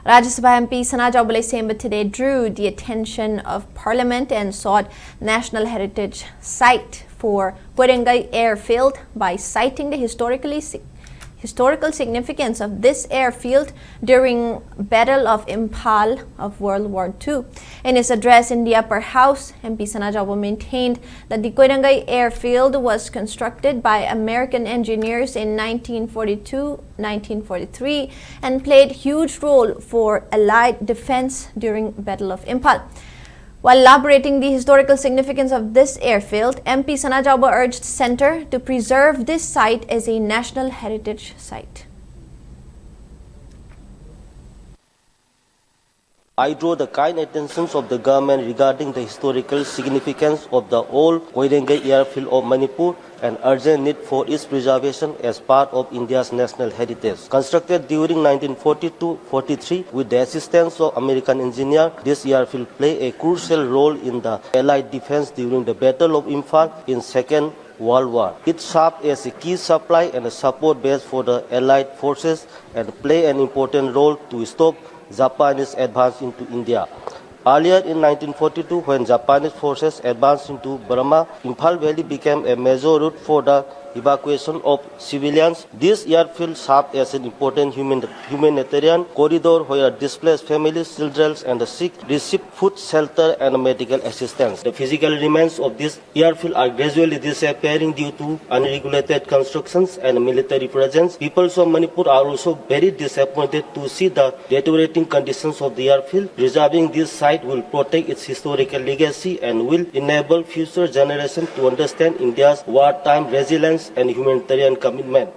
Rajya Sabha MP Sanajaoba today drew the attention of Parliament and sought National Heritage Site for Koirengei Airfield by citing the historical significance of this airfield during Battle of Imphal of World War II. In his address in the Upper House, MP Sanajaoba maintained that the Koirengei Airfield was constructed by American engineers in 1942-1943 and played huge role for Allied defense during Battle of Imphal. While elaborating the historical significance of this airfield, MP Sanajaoba urged Centre to preserve this site as a national heritage site. I draw the kind attention of the government regarding the historical significance of the old Koirengei airfield of Manipur and urgent need for its preservation as part of India's national heritage. Constructed during 1942-43 with the assistance of American engineers, this airfield played a crucial role in the Allied defense during the Battle of Imphal in Second World War. It served as a key supply and a support base for the Allied forces and played an important role to stop Japanese advance into India. Earlier in 1942, when Japanese forces advanced into Burma, Imphal Valley became a major route for the evacuation of civilians. This airfield served as an important humanitarian corridor where displaced families, children and the sick received food, shelter and medical assistance. The physical remains of this airfield are gradually disappearing due to unregulated constructions and military presence. People of Manipur are also very disappointed to see the deteriorating conditions of the airfield. Preserving this site will protect its historical legacy and will enable future generations to understand India's wartime resilience and humanitarian commitment.